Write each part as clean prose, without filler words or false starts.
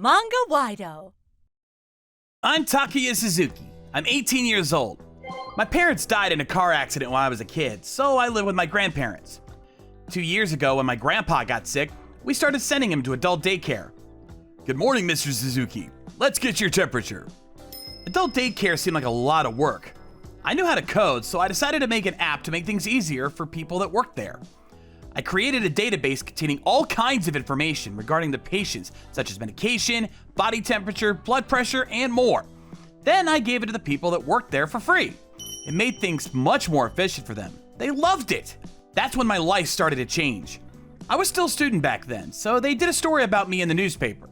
Manga-Waido. I'm Takuya Suzuki. I'm 18 years old. My parents died in a car accident when I was a kid, so I live with my grandparents. 2 years ago, when my grandpa got sick, we started sending him to adult daycare. Good morning, Mr. Suzuki. Let's get your temperature. Adult daycare seemed like a lot of work. I knew how to code, so I decided to make an app to make things easier for people that worked there. I created a database containing all kinds of information regarding the patients, such as medication, body temperature, blood pressure, and more. Then I gave it to the people that worked there for free. It made things much more efficient for them. They loved it. That's when my life started to change. I was still a student back then, so they did a story about me in the newspaper.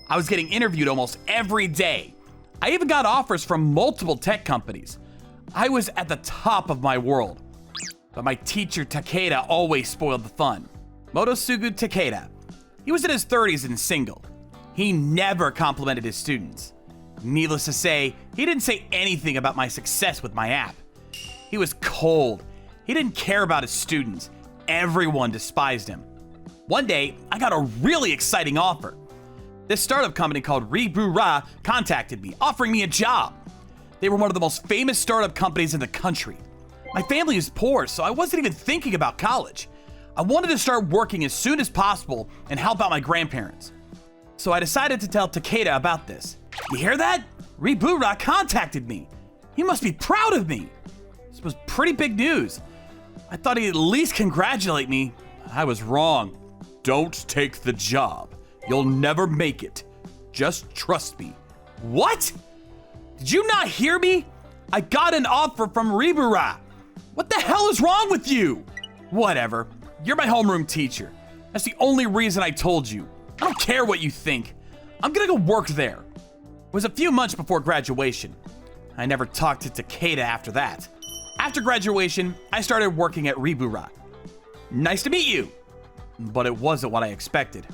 I was getting interviewed almost every day. I even got offers from multiple tech companies. I was at the top of my world. But my teacher Takeda always spoiled the fun. Motosugu Takeda. He was in his 30s and single. He never complimented his students. Needless to say, he didn't say anything about my success with my app. He was cold. He didn't care about his students. Everyone despised him. One day, I got a really exciting offer. This startup company called Ribura contacted me, offering me a job. They were one of the most famous startup companies in the country. My family is poor, so I wasn't even thinking about college. I wanted to start working as soon as possible and help out my grandparents. So I decided to tell Takeda about this. You hear that? Ribura contacted me. He must be proud of me. This was pretty big news. I thought he'd at least congratulate me. I was wrong. Don't take the job. You'll never make it. Just trust me. What? Did you not hear me? I got an offer from Ribura. What the hell is wrong with you? Whatever. You're my homeroom teacher. That's the only reason I told you. I don't care what you think. I'm gonna go work there. It was a few months before graduation. I never talked to Takeda after that. After graduation, I started working at Ribura. Nice to meet you. But it wasn't what I expected.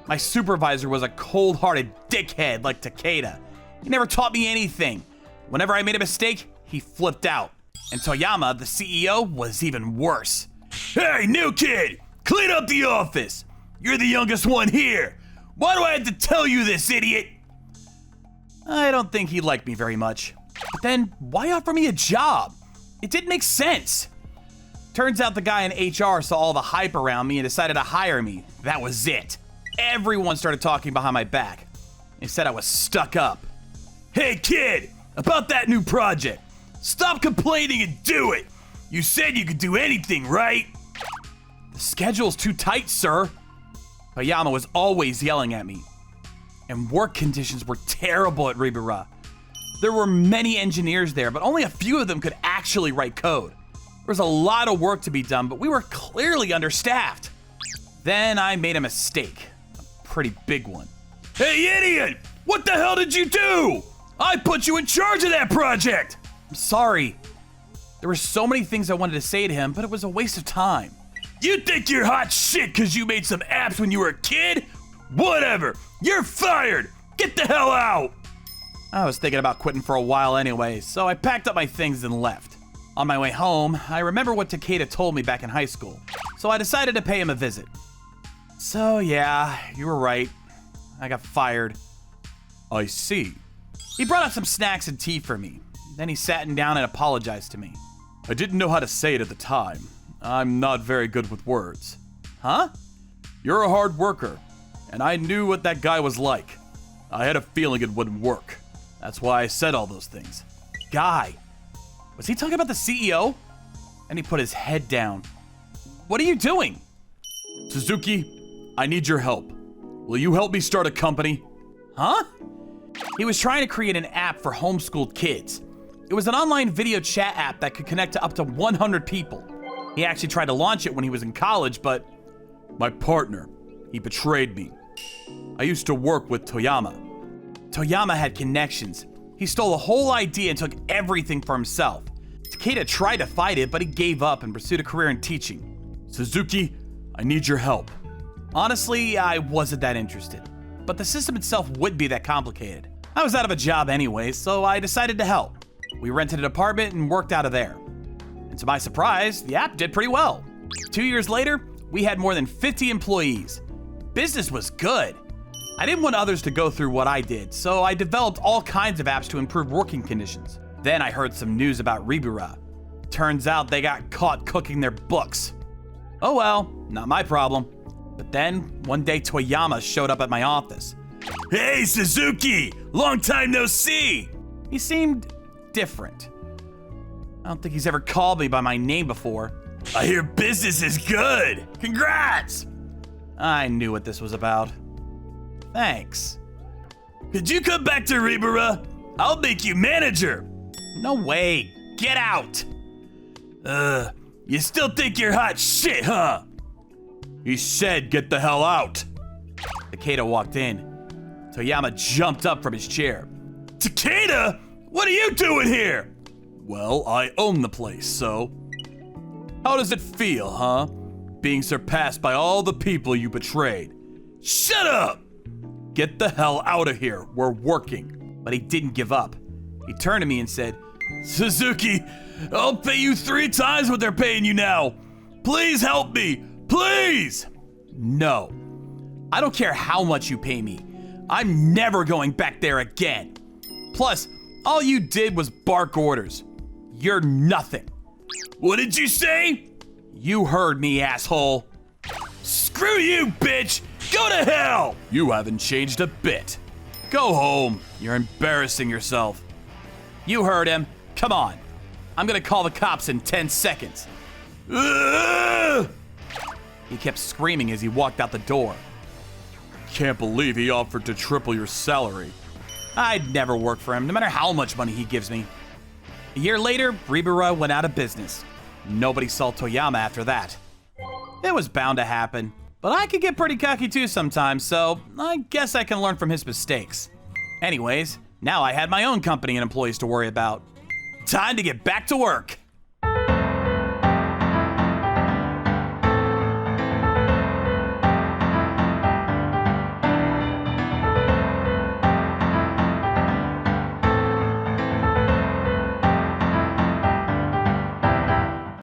My supervisor was a cold-hearted dickhead like Takeda. He never taught me anything. Whenever I made a mistake, he flipped out. And Toyama, the CEO, was even worse. Hey, new kid! Clean up the office! You're the youngest one here! Why do I have to tell you this, idiot? I don't think he liked me very much. But then, why offer me a job? It didn't make sense. Turns out the guy in HR saw all the hype around me and decided to hire me. That was it. Everyone started talking behind my back. They said I was stuck up. Hey, kid! About that new project. Stop complaining and do it! You said you could do anything, right? The schedule's too tight, sir. Toyama was always yelling at me. And work conditions were terrible at Ribura. There were many engineers there, but only a few of them could actually write code. There was a lot of work to be done, but we were clearly understaffed. Then I made a mistake. A pretty big one. Hey, idiot! What the hell did you do? I put you in charge of that project! I'm sorry. There were so many things I wanted to say to him, but it was a waste of time. You think you're hot shit because you made some apps when you were a kid? Whatever. You're fired. Get the hell out. I was thinking about quitting for a while anyway, so I packed up my things and left. On my way home, I remember what Takeda told me back in high school, so I decided to pay him a visit. So yeah, you were right. I got fired. I see. He brought out some snacks and tea for me. Then he sat down and apologized to me. I didn't know how to say it at the time. I'm not very good with words. Huh? You're a hard worker, and I knew what that guy was like. I had a feeling it wouldn't work. That's why I said all those things. Guy? Was he talking about the CEO? And he put his head down. What are you doing? Suzuki, I need your help. Will you help me start a company? Huh? He was trying to create an app for homeschooled kids. It was an online video chat app that could connect to up to 100 people. He actually tried to launch it when he was in college, but my partner, he betrayed me. I used to work with Toyama. Toyama had connections. He stole the whole idea and took everything for himself. Takeda tried to fight it, but he gave up and pursued a career in teaching. Suzuki, I need your help. Honestly, I wasn't that interested, but the system itself would be that complicated. I was out of a job anyway, so I decided to help. We rented an apartment and worked out of there. And to my surprise, the app did pretty well. 2 years later, we had more than 50 employees. Business was good. I didn't want others to go through what I did, so I developed all kinds of apps to improve working conditions. Then I heard some news about Ribura. Turns out they got caught cooking their books. Oh well, not my problem. But then, one day Toyama showed up at my office. Hey Suzuki! Long time no see! He seemed different. I don't think he's ever called me by my name before. I hear business is good! Congrats! I knew what this was about. Thanks. Could you come back to Ribura? I'll make you manager! No way! Get out! You still think you're hot shit, huh? He said get the hell out. Takeda walked in. Toyama jumped up from his chair. Takeda? What are you doing here? Well, I own the place, so... How does it feel, huh? Being surpassed by all the people you betrayed. Shut up! Get the hell out of here, we're working. But he didn't give up. He turned to me and said, Suzuki, I'll pay you 3 times what they're paying you now. Please help me, please! No, I don't care how much you pay me. I'm never going back there again. Plus, all you did was bark orders. You're nothing. What did you say? You heard me, asshole. Screw you, bitch! Go to hell! You haven't changed a bit. Go home. You're embarrassing yourself. You heard him. Come on. I'm gonna call the cops in 10 seconds. He kept screaming as he walked out the door. Can't believe he offered to triple your salary. I'd never work for him, no matter how much money he gives me. A year later, Ribura went out of business. Nobody saw Toyama after that. It was bound to happen, but I could get pretty cocky too sometimes, so I guess I can learn from his mistakes. Anyways, now I had my own company and employees to worry about. Time to get back to work.